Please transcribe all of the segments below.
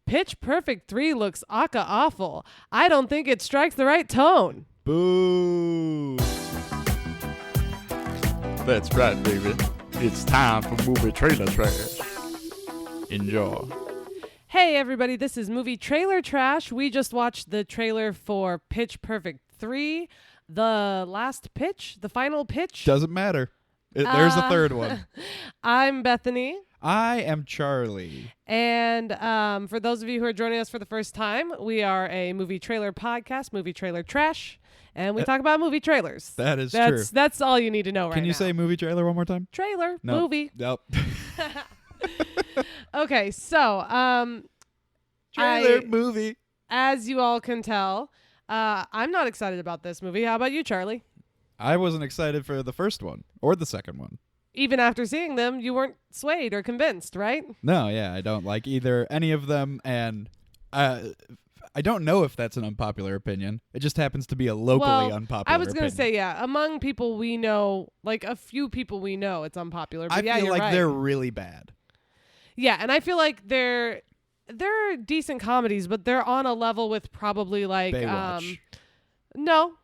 Pitch Perfect 3 looks aka awful. I don't think it strikes the right tone. Boo. That's right, baby. It's time for movie trailer trash. Enjoy. Hey everybody, this is Movie Trailer Trash. We just watched the trailer for Pitch Perfect 3. The last pitch, the final pitch. Doesn't matter. There's a third one. I'm Bethany. I am Charlie. And for those of you who are joining us for the first time, we are a movie trailer podcast, Movie Trailer Trash, and we talk about movie trailers. That is true. That's all you need to know right now. Can you say movie trailer one more time? Trailer, No. movie. Nope. Okay, so Trailer, movie. as you all can tell, I'm not excited about this movie. How about you, Charlie? I wasn't excited for the first one or the second one. Even after seeing them, you weren't swayed or convinced, right? No, yeah, I don't like any of them, and I don't know if that's an unpopular opinion. It just happens to be a locally unpopular I was going to opinion. say, yeah, among people we know, like a few people we know, it's unpopular. But I yeah, feel you're like right. they're really bad. Yeah, and I feel like they're decent comedies, but they're on a level with probably like Baywatch. No,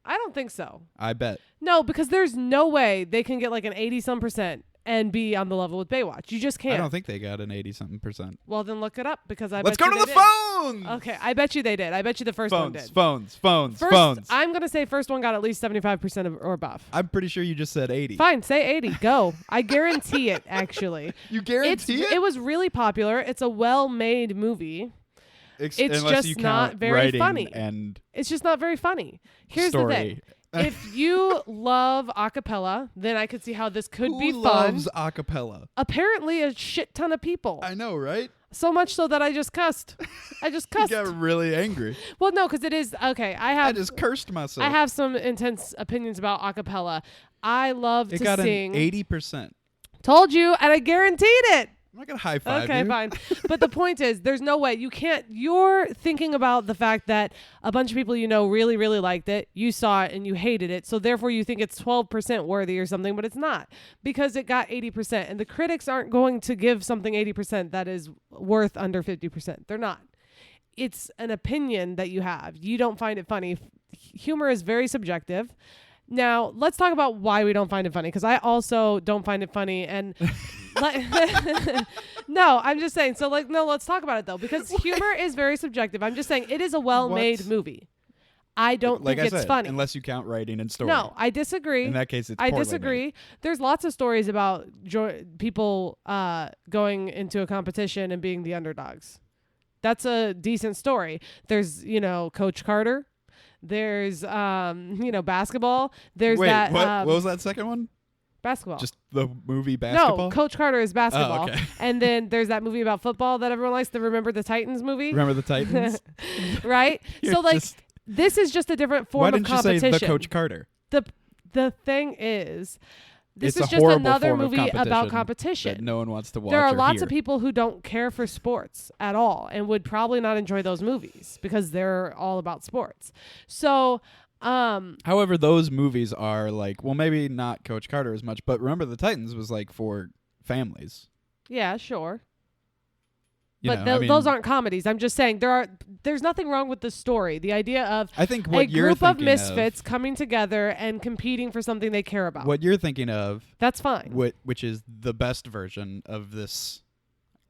I don't think so. I bet. No, because there's no way they can get like an 80-some% and be on the level with Baywatch. You just can't. I don't think they got an 80-something%. Well, then look it up because I Let's bet go you to they the did. phones. Okay, I bet you they did. I bet you the first one did. Phones. First, I'm going to say first one got at least 75% or above. I'm pretty sure you just said 80. Fine, say 80. Go. I guarantee it, actually. You guarantee it? It was really popular. It's a well-made movie. It's just you not count very writing funny. And It's just not very funny. Here's story. the thing. If you love acapella, then I could see how this could be Who fun. loves acapella? Apparently a shit ton of people. I know, right? So much so that I just cussed. I just You cussed. got really angry. Well, no, because it is okay. I just cursed myself. I have some intense opinions about acapella. I love It to got sing. an 80%. Told you, and I guaranteed it. I'm not gonna high five Okay, you. fine. But the point is, there's no way you can't. You're thinking about the fact that a bunch of people you know really, really liked it. You saw it and you hated it. So therefore, you think it's 12% worthy or something, but it's not because it got 80%. And the critics aren't going to give something 80% that is worth under 50%. They're not. It's an opinion that you have. You don't find it funny. Humor is very subjective. Now, let's talk about why we don't find it funny, because I also don't find it funny. And no, I'm just saying. So, no, let's talk about it, though, because humor is very subjective. I'm just saying it is a well-made movie. I don't think it's funny. Unless you count writing and story. No, I disagree. In that case, it's I poorly disagree. made. There's lots of stories about people going into a competition and being the underdogs. That's a decent story. There's, Coach Carter. There's, basketball. There's Wait, that. what was that second one? Basketball. Just the movie Basketball? No, Coach Carter is basketball. Oh, okay. And then there's that movie about football that everyone likes, the Remember the Titans movie. Remember the Titans? Right? So, this is just a different form Why of didn't competition. you say the Coach Carter? The thing is, this It's is a just horrible another form of movie about that competition. no one wants to watch. There are or lots hear. of people who don't care for sports at all and would probably not enjoy those movies because they're all about sports. So, however, those movies are maybe not Coach Carter as much, but Remember the Titans was for families. yeah, sure. You But know, those aren't comedies. I'm just saying there's nothing wrong with the story. The idea of I think a what you're group of thinking misfits coming together and competing for something they care about. What you're thinking of, That's fine. which is the best version of this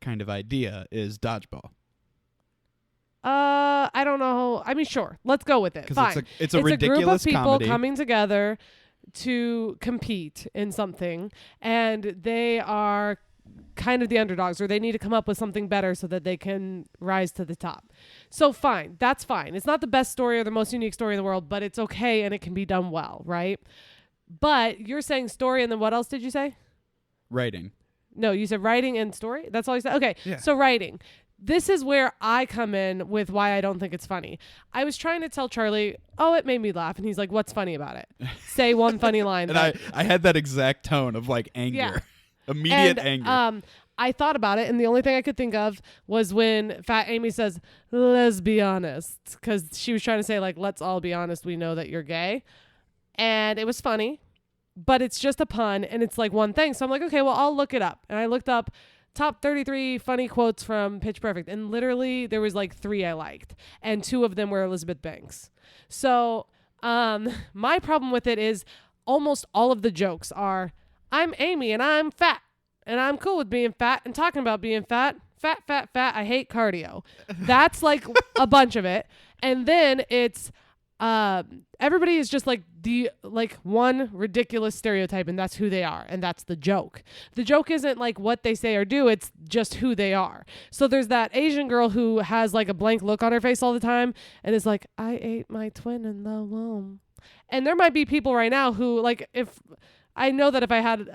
kind of idea, is Dodgeball. I don't know. I mean, sure. Let's go with it. Because Fine. it's a ridiculous group of people comedy. coming together to compete in something, and they are kind of the underdogs, or they need to come up with something better so that they can rise to the top. So fine. That's fine. It's not the best story or the most unique story in the world, but it's okay and it can be done well, right? But you're saying story, and then what else did you say? Writing. No, you said writing and story? That's all you said? Okay, Yeah. So writing. This is where I come in with why I don't think it's funny. I was trying to tell Charlie, it made me laugh. And he's like, what's funny about it? Say one funny line. And I had that exact tone of anger. Yeah. Immediate and, anger. I thought about it, and the only thing I could think of was when Fat Amy says, let's be honest. Because she was trying to say, let's all be honest. We know that you're gay. And it was funny. But it's just a pun, and it's one thing. So I'm like, okay, well, I'll look it up. And I looked up top 33 funny quotes from Pitch Perfect. And literally there was like 3 I liked. And 2 of them were Elizabeth Banks. So my problem with it is almost all of the jokes are, I'm Amy and I'm fat. And I'm cool with being fat and talking about being fat. Fat, fat, fat. I hate cardio. That's like a bunch of it. And then it's everybody is just like one ridiculous stereotype, and that's who they are, and that's the joke. The joke isn't like what they say or do, it's just who they are. So there's that Asian girl who has like a blank look on her face all the time and is like, I ate my twin in the womb. And there might be people right now who, like, if I know that if I had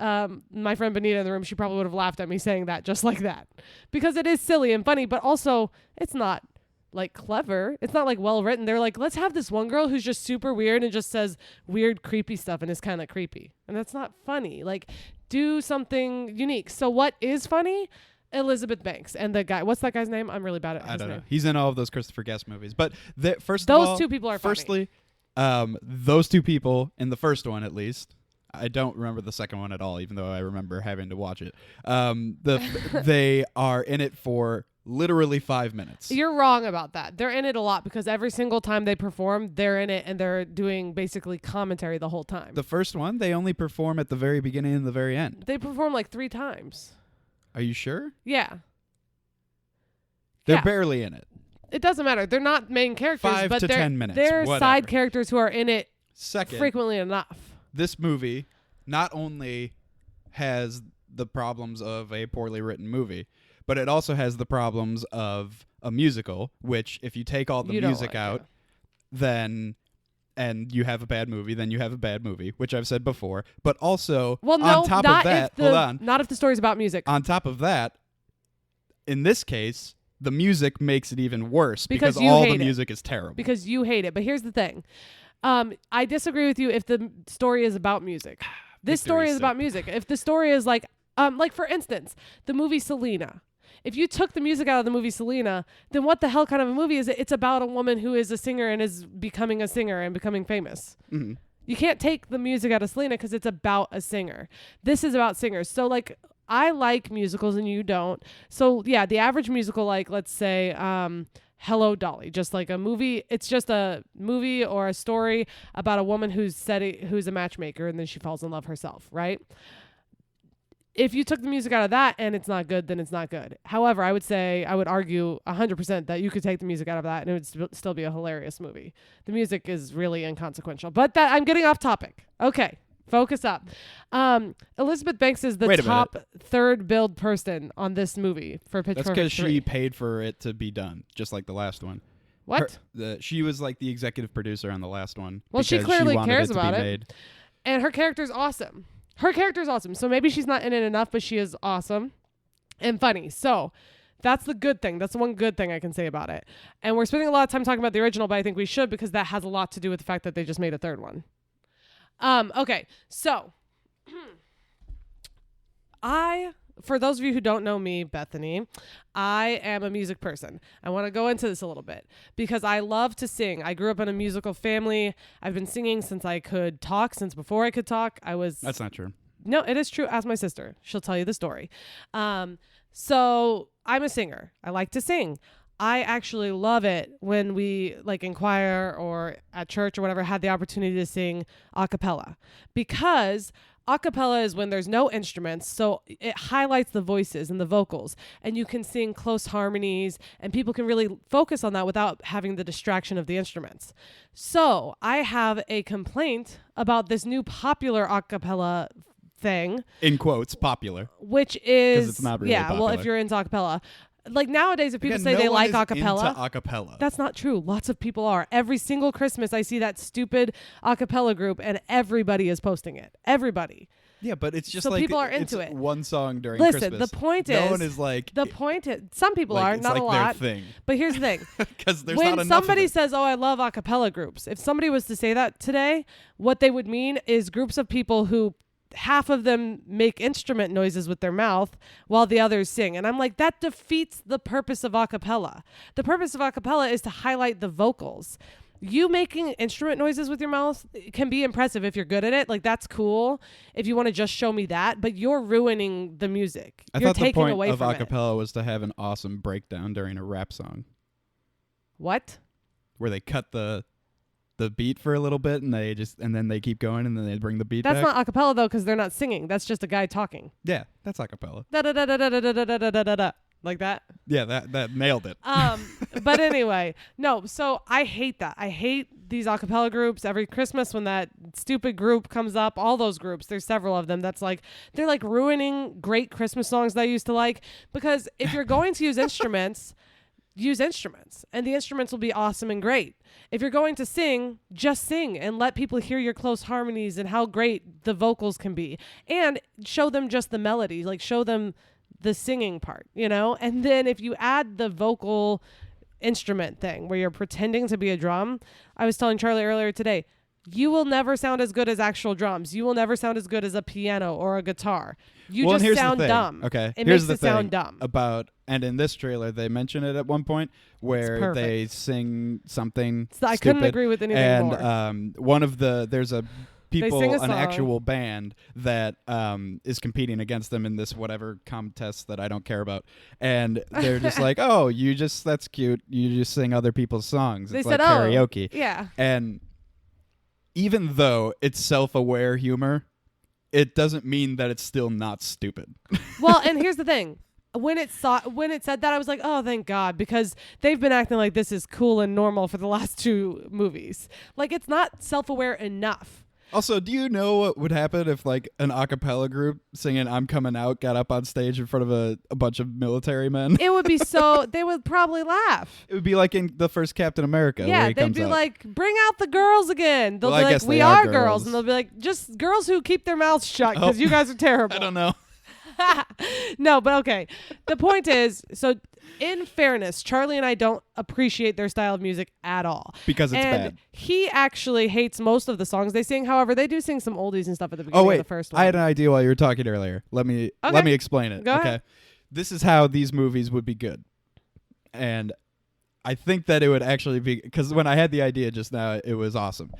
my friend Benita in the room, she probably would have laughed at me saying that just like that, because it is silly and funny, but also it's not like clever. It's not like well written. They're like, let's have this one girl who's just super weird and just says weird, creepy stuff and is kind of creepy. And that's not funny. Like, do something unique. So what is funny? Elizabeth Banks and the guy. What's that guy's name? I'm really bad at his name. I don't know. He's in all of those Christopher Guest movies. But those 2 people are funny. Those 2 people in the first one, at least. I don't remember the second one at all, even though I remember having to watch it. They are in it for literally 5 minutes. You're wrong about that. They're in it a lot because every single time they perform, they're in it and they're doing basically commentary the whole time. The first one, they only perform at the very beginning and the very end. They perform like 3 times. Are you sure? Yeah. They're barely in it. It doesn't matter. They're not main characters, 5 but to they're 10 minutes. They're whatever. side characters who are in it Second, frequently enough. This movie not only has the problems of a poorly written movie, but it also has the problems of a musical, which if you take all the music out, then and you have a bad movie, then you have a bad movie, which I've said before. But also, on top of that, not if the story's about music. On top of that, in this case, the music makes it even worse because all the music is terrible. Because you hate it. But here's the thing. I disagree with you if the story is about music. This story is about music. If the story is like for instance, the movie Selena. If you took the music out of the movie Selena, then what the hell kind of a movie is it? It's about a woman who is a singer and is becoming a singer and becoming famous. Mm-hmm. You can't take the music out of Selena because it's about a singer. This is about singers. So like, I like musicals and you don't. So yeah, the average musical, like let's say, Hello Dolly, just like a movie. It's just a movie or a story about a woman who's a matchmaker and then she falls in love herself, right? If you took the music out of that and it's not good, then it's not good. However, I would argue 100% that you could take the music out of that and it would still be a hilarious movie. The music is really inconsequential, but I'm getting off topic. Okay. Focus up. Elizabeth Banks is the top 3rd billed person on this movie for Pitch Perfect 3. That's because she paid for it to be done, just like the last one. What? She was like the executive producer on the last one. Well, she clearly cares about it. And her character's awesome. So maybe she's not in it enough, but she is awesome and funny. So that's the good thing. That's the one good thing I can say about it. And we're spending a lot of time talking about the original, but I think we should because that has a lot to do with the fact that they just made a 3rd one. Okay, so for those of you who don't know me, Bethany, I am a music person. I want to go into this a little bit because I love to sing. I grew up in a musical family. I've been singing since I could talk, since before I could talk. That's not true. No, it is true. Ask my sister. She'll tell you the story. So I'm a singer. I like to sing. I actually love it when we like in choir or at church or whatever had the opportunity to sing a cappella, because a cappella is when there's no instruments, so it highlights the voices and the vocals, and you can sing close harmonies and people can really focus on that without having the distraction of the instruments. So I have a complaint about this new popular a cappella thing, in quotes popular, which is, because it's not really popular. Well, if you're into a cappella. Like nowadays, if people say they like acapella, acapella, that's not true. Lots of people are. Every single Christmas, I see that stupid acapella group, and everybody is posting it. Everybody. Yeah, but it's just so like people are into it. One song during Christmas. Listen, the point is, no one is like. The point is, some people like, are, not like a lot. Their thing. But here's the thing: because there's when not enough somebody of it. says, "Oh, I love acapella groups," if somebody was to say that today, what they would mean is groups of people who. Half of them make instrument noises with their mouth while the others sing. And I'm like, that defeats the purpose of a cappella. The purpose of a cappella is to highlight the vocals. You making instrument noises with your mouth can be impressive if you're good at it. Like, that's cool if you want to just show me that, but you're ruining the music. I You're thought the taking point away of from it. acapella was to have an awesome breakdown during a rap song What? where they cut the beat for a little bit and then they keep going and then they bring the beat That's back. not acapella though, because they're not singing. That's just a guy talking. Yeah, that's acapella. Da da da da da da da da da da da. Like that. Yeah, that nailed it. But anyway, no. So I hate that. I hate these acapella groups. Every Christmas when that stupid group comes up, all those groups, there's several of them. That's like they're like ruining great Christmas songs that I used to like. Because if you're going to use instruments, use instruments, and the instruments will be awesome and great. If you're going to sing, just sing and let people hear your close harmonies and how great the vocals can be, and show them just the melody. Like show them the singing part, you know? And then if you add the vocal instrument thing where you're pretending to be a drum, I was telling Charlie earlier today, you will never sound as good as actual drums. You will never sound as good as a piano or a guitar. You well, just sound dumb. Okay. It here's makes the it sound thing dumb. and in this trailer they mention it at one point where they sing something So I stupid, couldn't agree with anything and more. there's a people, sing a an song. actual band that is competing against them in this whatever contest that I don't care about, and they're just like, oh, that's cute. You just sing other people's songs. They It's said, like oh, karaoke. yeah. And even though it's self-aware humor, it doesn't mean that it's still not stupid. Well, and here's the thing. When it said that, I was like, oh, thank God, because they've been acting like this is cool and normal for the last 2 movies. Like, it's not self-aware enough. Also, do you know what would happen if like an a cappella group singing I'm Coming Out got up on stage in front of a bunch of military men? It would be they would probably laugh. It would be like in the first Captain America. Yeah, where he they'd comes be out. like, bring out the girls again. They'll Well, be I like, guess we they are are girls. girls. And they'll be like, just girls who keep their mouths shut because you guys are terrible. I don't know. No, but okay. The point is, so in fairness, Charlie and I don't appreciate their style of music at all. Because it's and bad. He actually hates most of the songs they sing. However, they do sing some oldies and stuff at the beginning of the first one. I had an idea while you were talking earlier. Let me explain it. Go okay. ahead. This is how these movies would be good. And I think that it would actually be, because when I had the idea just now, it was awesome.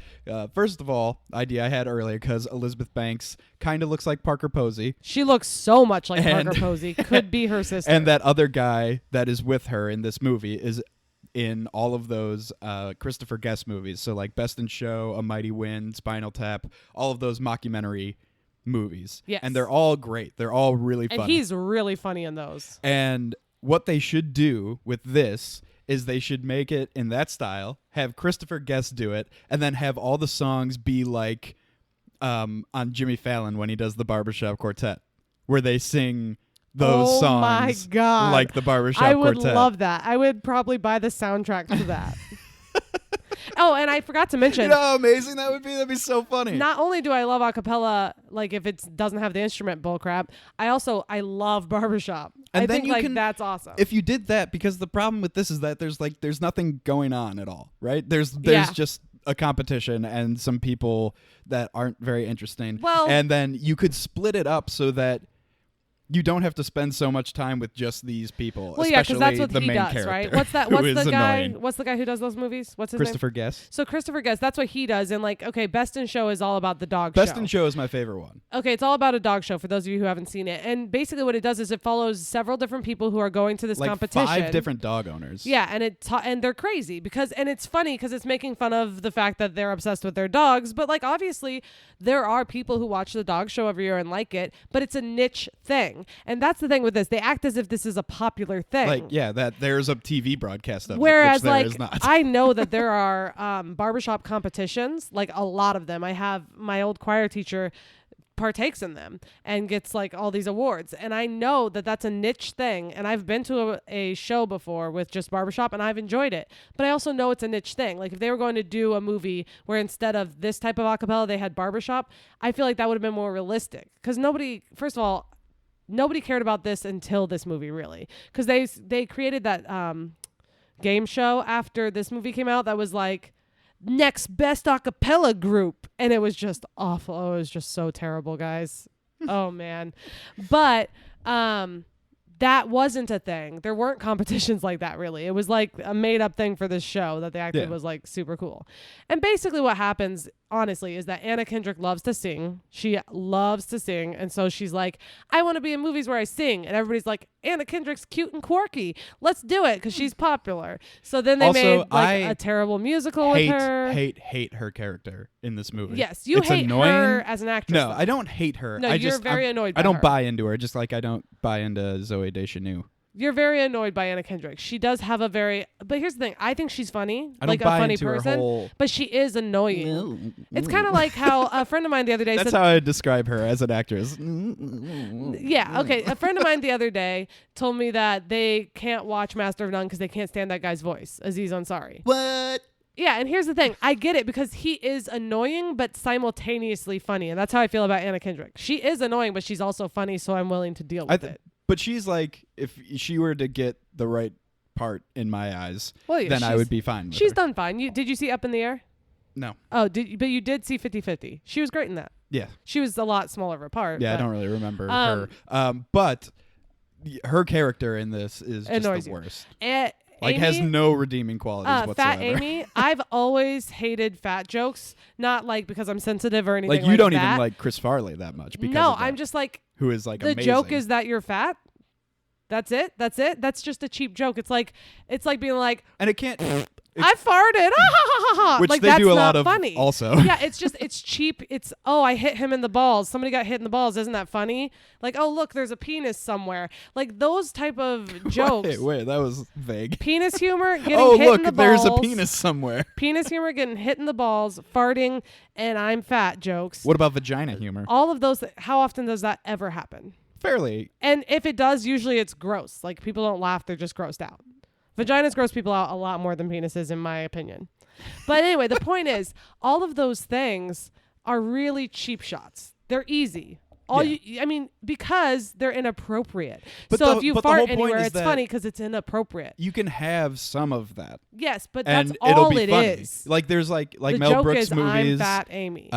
First of all, idea I had earlier, because Elizabeth Banks kind of looks like Parker Posey. She looks so much like And- Parker Posey. Could be her sister. And that other guy that is with her in this movie is in all of those Christopher Guest movies. So like Best in Show, A Mighty Wind, Spinal Tap, all of those mockumentary movies. Yes. And they're all great. They're all really and funny. he's really funny in those. And what they should do with this is they should make it in that style, have Christopher Guest do it, and then have all the songs be like on Jimmy Fallon when he does the Barbershop Quartet, where they sing those Oh my songs God. like the Barbershop I would Quartet. love that. I would probably buy the soundtrack to that. Oh, and I forgot to mention, You know how amazing that would be? That'd be so funny. not only do I love acapella, like if it doesn't have the instrument bullcrap, I love barbershop. And I then think you like can- that's awesome. If you did that, because the problem with this is that there's nothing going on at all, right? There's Yeah. just a competition and some people that aren't very interesting. Well- and then you could split it up so that you don't have to spend so much time with just these people. well, yeah, because that's especially what the he main does, character, right? What's that? who What's is the guy? annoying. What's the guy who does those movies? What's his name? Christopher Guest. So Christopher Guest, that's what he does. And like, okay, Best in Show is all about the dog Best show. in Show is my favorite one. Okay, it's all about a dog show for those of you who haven't seen it. And basically what it does is it follows several different people who are going to this Like competition. 5 different dog owners. Yeah, and and they're crazy and it's funny because it's making fun of the fact that they're obsessed with their dogs, but like obviously there are people who watch the dog show every year and like it, but it's a niche thing. And that's the thing with this. They act as if this is a popular thing. Like, yeah, that there's a TV broadcast of Whereas, it, which there like, is not. I know that there are barbershop competitions, like a lot of them. I have my old choir teacher partakes in them and gets like all these awards. And I know that that's a niche thing. And I've been to a show before with just barbershop and I've enjoyed it. But I also know it's a niche thing. Like if they were going to do a movie where instead of this type of acapella, they had barbershop, I feel like that would have been more realistic. Because first of all, nobody cared about this until this movie, really. Because they created that game show after this movie came out that was like next best acapella group, and it was just awful. Oh, it was just so terrible, guys. Oh man. But that wasn't a thing. There weren't competitions like that, really. It was like a made up thing for this show that they acted was like super cool. And basically what happens, honestly, is that Anna Kendrick loves to sing. She loves to sing. And so she's like, I want to be in movies where I sing. And everybody's like, Anna Kendrick's cute and quirky. Let's do it because she's popular. So then they made like a terrible musical with her. Hate her character in this movie. Yes, you hate her as an actress. No, I don't hate her. No, you're very annoyed by her. I don't buy into her, just like I don't buy into Zooey Deschanel. You're very annoyed by Anna Kendrick. She does have a very, but here's the thing. I think she's funny, like a funny person, but she is annoying. It's kind of like how a friend of mine the other day That's said. how I describe her as an actress. Yeah, okay. A friend of mine the other day told me that they can't watch Master of None because they can't stand that guy's voice, Aziz Ansari. What? Yeah, and here's the thing. I get it because he is annoying but simultaneously funny, and that's how I feel about Anna Kendrick. She is annoying, but she's also funny, so I'm willing to deal with it. But she's like, if she were to get the right part in my eyes, yeah, then I would be fine with She's her. done fine. Did you see Up in the Air? No. Oh, but you did see 50-50. She was great in that. Yeah. She was a lot smaller of a part. Yeah, I don't really remember her. But her character in this is just the worst. Like, has no redeeming qualities whatsoever. Fat Amy, I've always hated fat jokes. Not like because I'm sensitive or anything like you don't that. even like Chris Farley that much. Because no, I'm just like, who is like the amazing. joke is that you're fat. That's it. That's just a cheap joke. It's like being like, and it can't. I farted. Which like, they that's do a not lot of funny. Also. Yeah, it's cheap. It's, I hit him in the balls. Somebody got hit in the balls. Isn't that funny? Like, oh, look, there's a penis somewhere. Like, those type of jokes. Wait, that was vague. Penis humor, getting oh, hit look, in the balls. there's a penis somewhere. Penis humor, getting hit in the balls, farting, and I'm fat jokes. What about vagina humor? All of those. How often does that ever happen? Fairly. And if it does, usually it's gross. Like, people don't laugh. They're just grossed out. Vaginas gross people out a lot more than penises, in my opinion. But anyway, the point is, all of those things are really cheap shots. They're easy. Because they're inappropriate. But so if you fart anywhere, it's funny because it's inappropriate. You can have some of that. Yes, but and that's all it funny. Is. Like, there's like the Mel joke Brooks is, movies. I'm Fat Amy.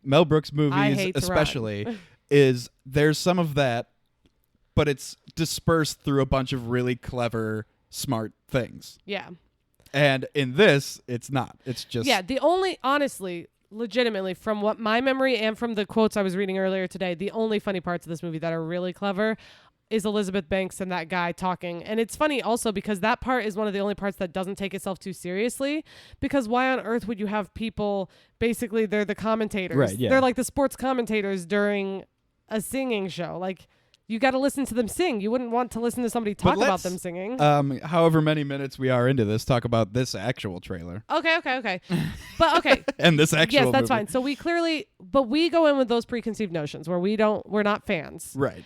Mel Brooks movies, I hate especially, is there's some of that, but it's dispersed through a bunch of really clever, smart things. Yeah. And in this, it's not. It's just... Yeah, honestly, legitimately, from what my memory and from the quotes I was reading earlier today, the only funny parts of this movie that are really clever is Elizabeth Banks and that guy talking. And it's funny also because that part is one of the only parts that doesn't take itself too seriously, because why on earth would you have people, basically they're the commentators. Right, yeah. They're like the sports commentators during a singing show. Like, you got to listen to them sing. You wouldn't want to listen to somebody talk about them singing. However many minutes we are into this, talk about this actual trailer. Okay. But okay. And this actual Yes, that's movie. fine. So we go in with those preconceived notions where we're not fans. Right.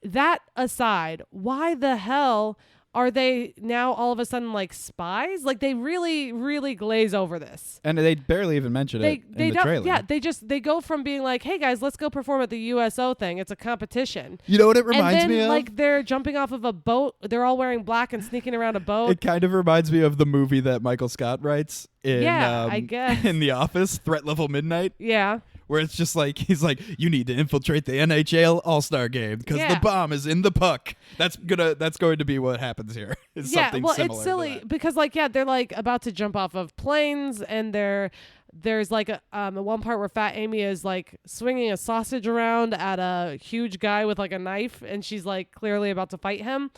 That aside, why the hell are they now all of a sudden like spies? Like, they really, really glaze over this. And they barely even mention it in the trailer. Yeah, they go from being like, hey guys, let's go perform at the USO thing. It's a competition. You know what it reminds me of? Like, they're jumping off of a boat. They're all wearing black and sneaking around a boat. It kind of reminds me of the movie that Michael Scott writes in, I guess. in The Office, Threat Level Midnight. Yeah. Where it's just like, he's like, you need to infiltrate the NHL All-Star game because the bomb is in the puck. That's going to be what happens here. It's something similar it's silly because they're like about to jump off of planes, and there's like a one part where Fat Amy is like swinging a sausage around at a huge guy with like a knife, and she's like clearly about to fight him.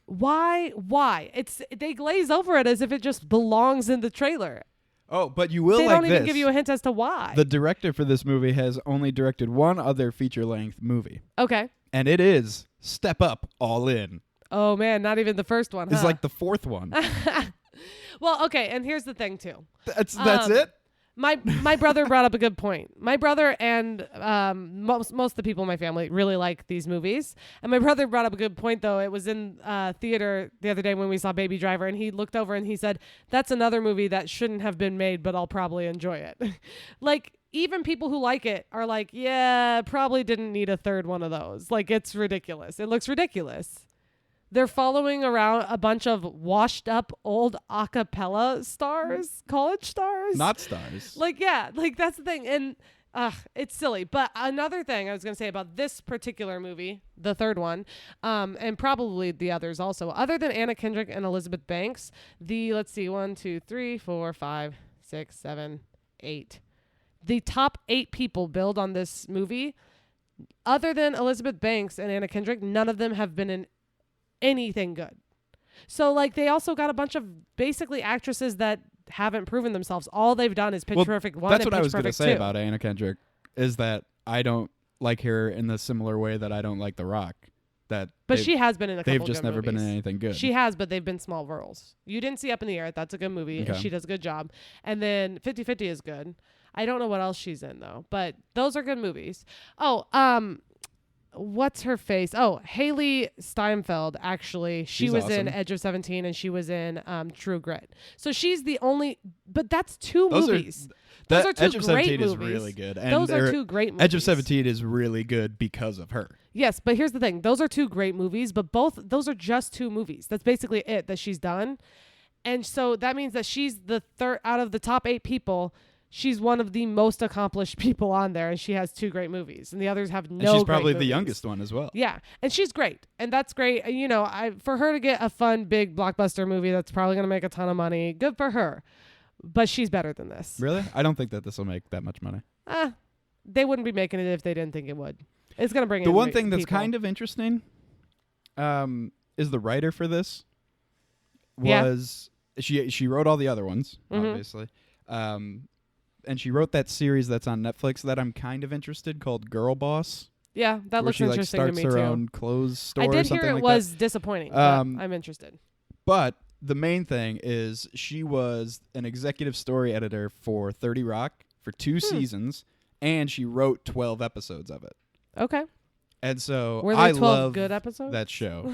Why? They glaze over it as if it just belongs in the trailer. Oh, but you will They like don't even this. give you a hint as to why. The director for this movie has only directed one other feature-length movie. Okay. And it is Step Up, All In. Oh, man, not even the first one, It's like the fourth one. Well, okay, and here's the thing, too. That's it? My brother brought up a good point. My brother and most of the people in my family really like these movies. And my brother brought up a good point, though. It was in theater the other day when we saw Baby Driver, and he looked over and he said, that's another movie that shouldn't have been made, but I'll probably enjoy it. Like, even people who like it are like, yeah, probably didn't need a third one of those. Like, it's ridiculous. It looks ridiculous. They're following around a bunch of washed up old a cappella stars, college stars. Not stars. Like, yeah, like that's the thing. And It's silly. But another thing I was going to say about this particular movie, the third one, and probably the others also, other than Anna Kendrick and Elizabeth Banks, let's see, 1, 2, 3, 4, 5, 6, 7, 8. The top 8 people billed on this movie, other than Elizabeth Banks and Anna Kendrick, none of them have been in anything good. So, like, they also got a bunch of basically actresses that haven't proven themselves. All they've done is Pitch Perfect 1 and Pitch Perfect 2. That's what I was going to say about Anna Kendrick, is that I don't like her in the similar way that I don't like The Rock. But she has been in a couple They've good just never movies. been in anything good. She has, but they've been small roles. You didn't see Up in the Air. That's a good movie, and she does a good job. And then 50-50 is good. I don't know what else she's in, though. But those are good movies. Oh, what's her face? Oh, Haley Steinfeld, actually. She was in Edge of 17 and she was in True Grit. So she's the only, but that's two movies. Those are two Edge of 17 movies. is really good. And those are two great movies. Edge of 17 is really good because of her. Yes, but here's the thing. Those are two great movies, but those are just two movies. That's basically it that she's done. And so that means that she's the third out of the top 8 people. She's one of the most accomplished people on there, and she has 2 great movies, and the others have no. And she's probably great the movies. youngest one as well. Yeah, and she's great, and that's great. You know, for her to get a fun, big blockbuster movie that's probably gonna make a ton of money, good for her. But she's better than this. Really? I don't think that this will make that much money. They wouldn't be making it if they didn't think it would. It's gonna bring the in one thing that's people. kind of interesting, is the writer for this. She wrote all the other ones, obviously. And she wrote that series that's on Netflix that I'm kind of interested called Girl Boss. Yeah, that looks interesting to me too. Where she starts her own clothes store. I did or something hear it like was that. disappointing. But I'm interested. But the main thing is she was an executive story editor for 30 Rock for 2 seasons, and she wrote 12 episodes of it. Okay. And so Were there I 12 love good episodes? that show.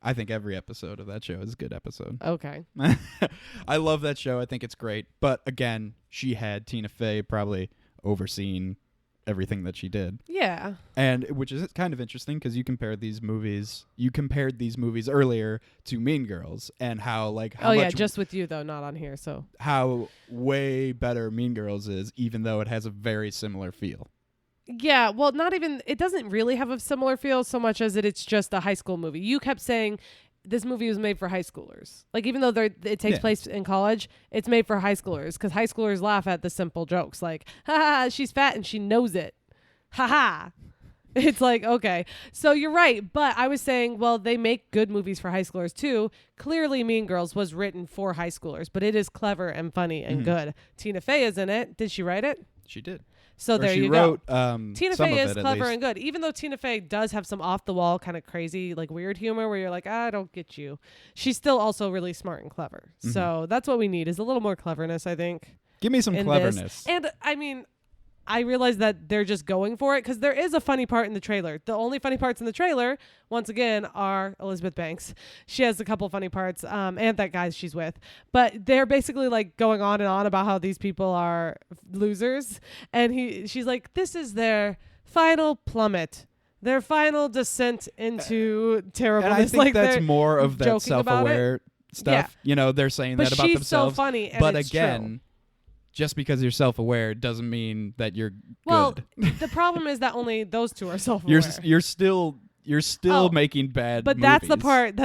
I think every episode of that show is a good episode. Okay. I love that show. I think it's great. But again, she had Tina Fey probably overseeing everything that she did. Yeah. And which is kind of interesting because you compared these movies earlier to Mean Girls and how just with you though, not on here. So how way better Mean Girls is, even though it has a very similar feel. Yeah, well, not even, it doesn't really have a similar feel so much as it's just a high school movie. You kept saying this movie was made for high schoolers. Like, even though it takes place in college, it's made for high schoolers because high schoolers laugh at the simple jokes like, ha, she's fat and she knows it. Ha ha. It's like, okay. So you're right. But I was saying, well, they make good movies for high schoolers too. Clearly Mean Girls was written for high schoolers, but it is clever and funny and good. Tina Fey is in it. Did she write it? She did. So there you go. Tina Fey is clever and good, even though Tina Fey does have some off the wall, kind of crazy, like weird humor where you're like, I don't get you. She's still also really smart and clever. So that's what we need is a little more cleverness, I think. Give me some cleverness. And I mean, I realize that they're just going for it because there is a funny part in the trailer. The only funny parts in the trailer, once again, are Elizabeth Banks. She has a couple funny parts, and that guy she's with. But they're basically like going on and on about how these people are losers. And she's like, this is their final plummet, their final descent into terribleness. And I think like that's more of that self-aware stuff. Yeah. You know, they're saying that about themselves. But she's so funny, and but it's again, true. Just because you're self-aware doesn't mean that you're good. Well, the problem is that only those two are self-aware. You're still making bad but movies. That's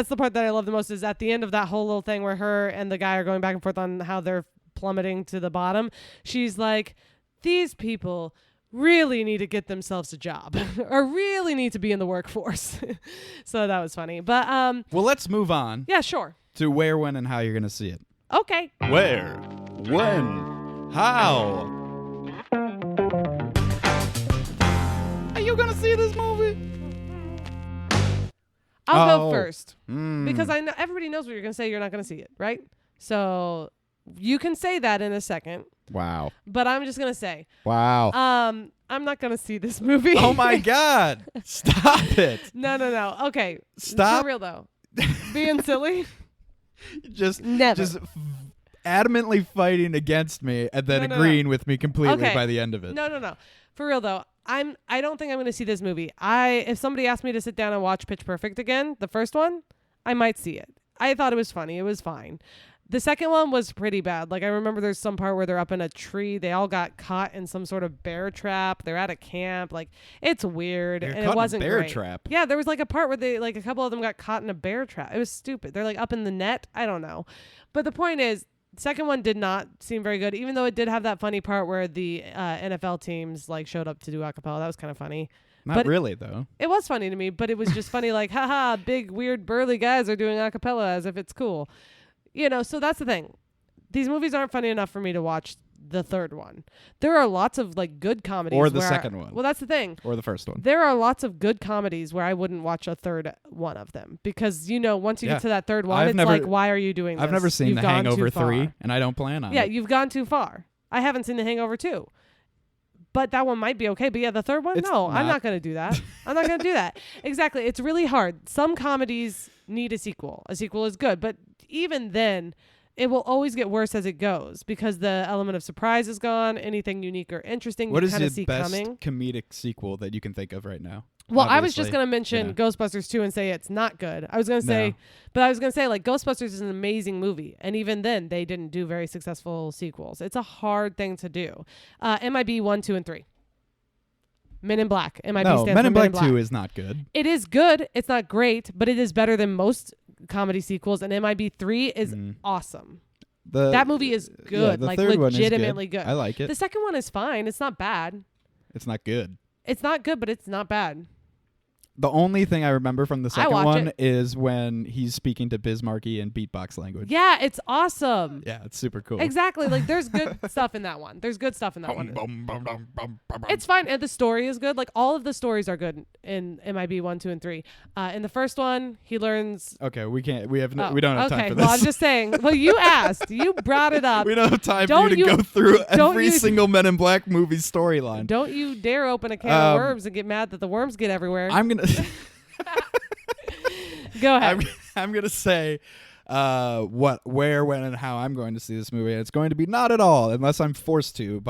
the part that I love the most is at the end of that whole little thing where her and the guy are going back and forth on how they're plummeting to the bottom. She's like, these people really need to get themselves a job or really need to be in the workforce. So that was funny. But well, let's move on. Yeah, sure. To where, when, and how you're going to see it. Okay. Where, when, how are you gonna see this movie? I'll go first because I know everybody knows what you're gonna say. You're not gonna see it, right? So you can say that in a second. Wow. But I'm just gonna say. Wow. I'm not gonna see this movie. Oh my God! Stop it. No. Okay. Stop. For real though. Being silly. Never. Just adamantly fighting against me and then agreeing with me completely by the end of it. No. For real though, I don't think I'm going to see this movie. If somebody asked me to sit down and watch Pitch Perfect again, the first one, I might see it. I thought it was funny. It was fine. The second one was pretty bad. Like, I remember there's some part where they're up in a tree. They all got caught in some sort of bear trap. They're at a camp. Like, it's weird. They're and caught it wasn't in a bear great. trap. Yeah, there was like a part where they, like, a couple of them got caught in a bear trap. It was stupid. They're like up in the net. I don't know. But the point is, the second one did not seem very good, even though it did have that funny part where the NFL teams like showed up to do a cappella. That was kind of funny. Not really, though. It was funny to me, but it was just funny, like, haha, big, weird, burly guys are doing a cappella as if it's cool. You know, so that's the thing. These movies aren't funny enough for me to watch the third one. There are lots of, like, good comedies. Or the second one. Well, that's the thing. Or the first one. There are lots of good comedies where I wouldn't watch a third one of them. Because, you know, once you get to that third one, it's like, why are you doing this? I've never seen You've The gone Hangover too far. 3, and I don't plan on it. Yeah, you've gone too far. I haven't seen The Hangover 2. But that one might be okay. But yeah, the third one, I'm not going to do that. I'm not going to do that. Exactly. It's really hard. Some comedies need a sequel. A sequel is good. But even then, it will always get worse as it goes because the element of surprise is gone. Anything unique or interesting What you is kind of the see best coming. comedic sequel that you can think of right now? Well, I was Obviously, just going to mention Ghostbusters 2 and say it's not good. I was going to say, like Ghostbusters is an amazing movie. And even then, they didn't do very successful sequels. It's a hard thing to do. MIB 1, 2, and 3. Men in Black. MIB stands for Men in Black 2 is not good. It is good. It's not great, but it is better than most comedy sequels. And MIB 3 is awesome. That movie is good. The like third one is legitimately good. I like it. The second one is fine. It's not bad. It's not good. It's not good, but it's not bad. The only thing I remember from the second watch one it. is when he's speaking to Bismarcky in beatbox language. Yeah, it's awesome. Yeah, it's super cool. Exactly. Like, there's good stuff in that one. There's good stuff in that one. It's fine. And the story is good. Like, all of the stories are good in MIB 1, 2, and 3. In the first one, he learns... Okay, we can't. We don't have time for this. Well, I'm just saying. Well, you asked. You brought it up. We don't have time for you to go through every you- single Men in Black movie storyline. Don't you dare open a can of worms and get mad that the worms get everywhere. I'm gonna. Go ahead. I'm gonna say what, where, when, and how I'm going to see this movie. And it's going to be not at all unless I'm forced to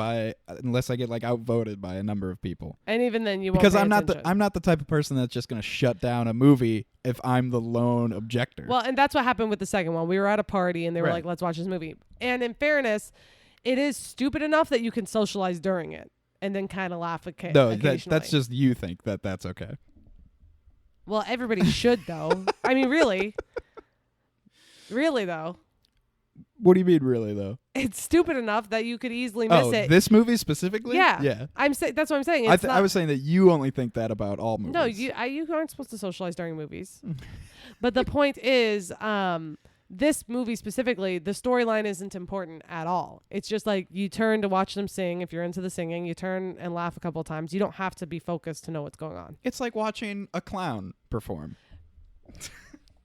unless I get like outvoted by a number of people. And even then, you won't because pay I'm attention. not the type of person that's just gonna shut down a movie if I'm the lone objector. Well, and that's what happened with the second one. We were at a party and they were Right. like, "Let's watch this movie." And in fairness, it is stupid enough that you can socialize during it and then kind of laugh occasionally. that's just you think that's okay. Well, everybody should though. I mean, really though. What do you mean, really though? It's stupid enough that you could easily miss it. This movie specifically? Yeah. Yeah. That's what I'm saying. It's I was saying that you only think that about all movies. No, you aren't supposed to socialize during movies. But the point is, this movie specifically, the storyline isn't important at all. It's just like you turn to watch them sing. If you're into the singing, you turn and laugh a couple of times. You don't have to be focused to know what's going on. It's like watching a clown perform.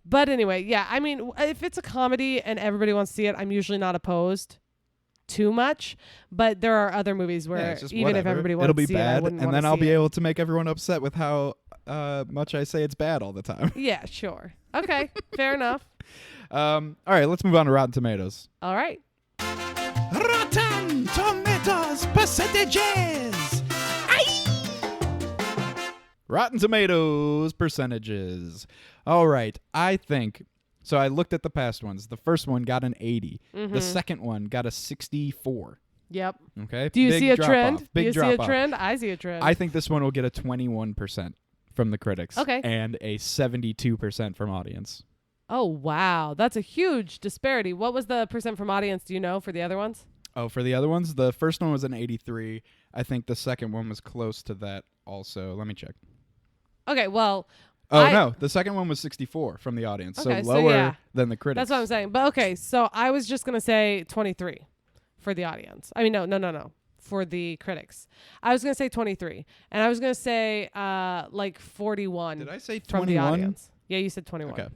But anyway, yeah, I mean, if it's a comedy and everybody wants to see it, I'm usually not opposed too much. But there are other movies where it's just even if whatever. everybody wants to see bad, it, I wouldn't and want then to I'll see be it. able to make everyone upset with how much I say it's bad all the time. Yeah, sure. Okay, fair enough. All right, let's move on to Rotten Tomatoes. All right. Rotten Tomatoes percentages. Rotten Tomatoes percentages. All right, I think so. I looked at the past ones. The first one got an 80. The second one got a 64. Yep. Okay. Do you Big see a drop trend? off. Big Do you drop see a off. trend? I see a trend. I think this one will get a 21% from the critics. Okay. And a 72% from audience. Oh, wow. That's a huge disparity. What was the percent from audience, do you know, for the other ones? Oh, for the other ones, the first one was an 83. I think the second one was close to that also. Let me check. Okay, well... No, the second one was 64 from the audience, Okay, so so lower yeah. than the critics. That's what I'm saying. But okay, so I was just going to say 23 for the audience. I mean, no. For the critics. I was going to say 23. And I was going to say like 41 Did I say from the 21? audience. Yeah, you said 21. Okay.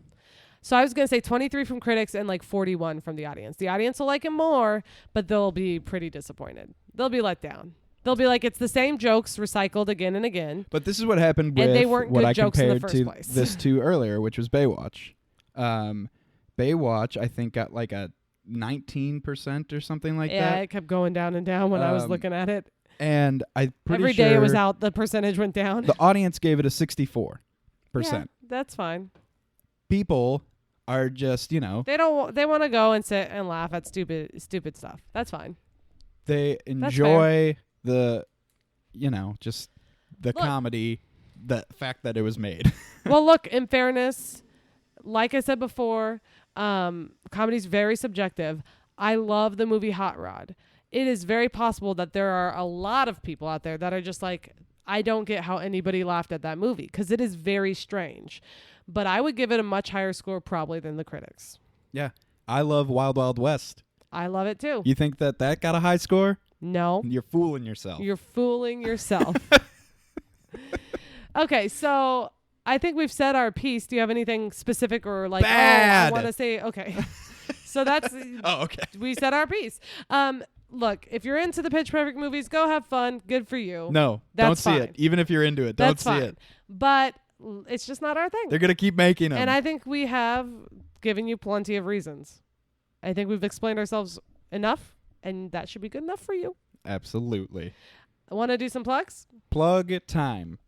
So I was going to say 23 from critics and like 41 from the audience. The audience will like it more, but they'll be pretty disappointed. They'll be let down. They'll be like, it's the same jokes recycled again and again. But this is what happened And with they weren't what good I jokes in the compared first to place. this to earlier, which was Baywatch. Baywatch, I think, got like a 19% or something like Yeah, that. it kept going down and down when I was looking at it. And I'm pretty Every sure day it was out, the percentage went down. the audience gave it a 64%. Yeah, that's fine. People are just, They want to go and sit and laugh at stupid stuff. That's fine. they enjoy the, just the comedy, the fact that it was made. Well, look, in fairness, like I said before, comedy's very subjective. I love the movie Hot Rod. It is very possible that there are a lot of people out there that are just like, I don't get how anybody laughed at that movie because it is very strange. But I would give it a much higher score probably than the critics. Yeah. I love Wild Wild West. I love it too. You think that got a high score? No. You're fooling yourself. You're fooling yourself. Okay, so I think we've said our piece. Do you have anything specific or like, Bad. I want to say, okay. So that's, okay. We said our piece. Look, if you're into the Pitch Perfect movies, go have fun. Good for you. No, don't see it. Even if you're into it, don't see it. But it's just not our thing. They're going to keep making them. And I think we have given you plenty of reasons. I think we've explained ourselves enough, and that should be good enough for you. Absolutely. I want to do some plugs? Plug time.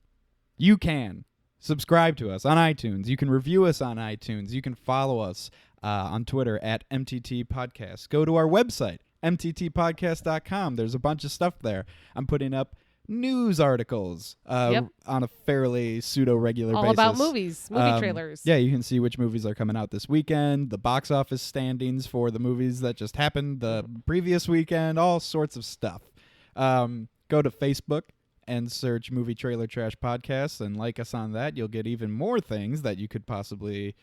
You can subscribe to us on iTunes. You can review us on iTunes. You can follow us on Twitter at MTT Podcast. Go to our website, mttpodcast.com. There's a bunch of stuff there. I'm putting up news articles on a fairly pseudo-regular basis. All about movies, movie trailers. Yeah, you can see which movies are coming out this weekend, the box office standings for the movies that just happened the previous weekend, all sorts of stuff. Go to Facebook and search Movie Trailer Trash Podcast and like us on that. You'll get even more things that you could possibly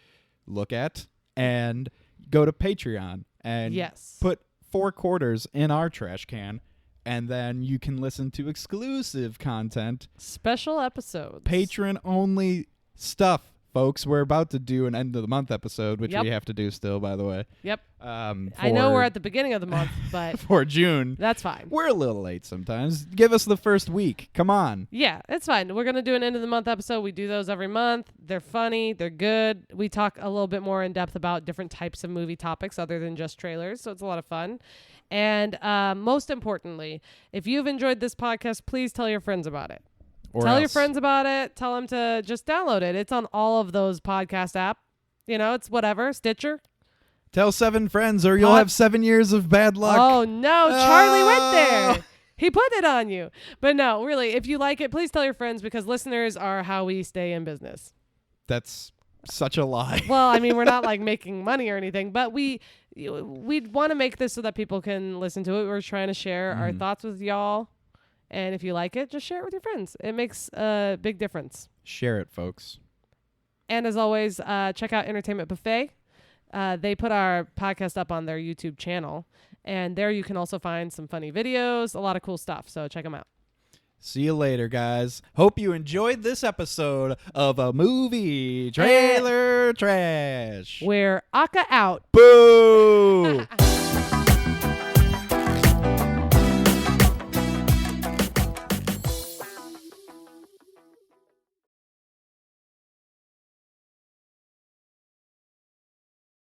look at. And go to Patreon and put 4 quarters in our trash can, and then you can listen to exclusive content, special episodes, patron-only stuff. Folks, we're about to do an end of the month episode, which we have to do still, by the way. Yep. I know we're at the beginning of the month, but for June, that's fine. We're a little late sometimes. Give us the first week. Come on. Yeah, it's fine. We're gonna do an end of the month episode. We do those every month. They're funny. They're good. We talk a little bit more in depth about different types of movie topics other than just trailers, so it's a lot of fun. And most importantly, if you've enjoyed this podcast, please tell your friends about it. Tell your friends about it. Tell them to just download it. It's on all of those podcast apps. It's whatever. Stitcher. Tell 7 friends or you'll have 7 years of bad luck. Oh, no. Charlie went there. He put it on you. But no, really, if you like it, please tell your friends because listeners are how we stay in business. That's such a lie. Well, I mean, we're not like making money or anything, but we want to make this so that people can listen to it. We're trying to share our thoughts with y'all. And if you like it, just share it with your friends. It makes a big difference. Share it, folks. And as always, check out Entertainment Buffet. They put our podcast up on their YouTube channel. And there you can also find some funny videos, a lot of cool stuff. So check them out. See you later, guys. Hope you enjoyed this episode of a Movie Trailer Trash. We're Aka out. Boo!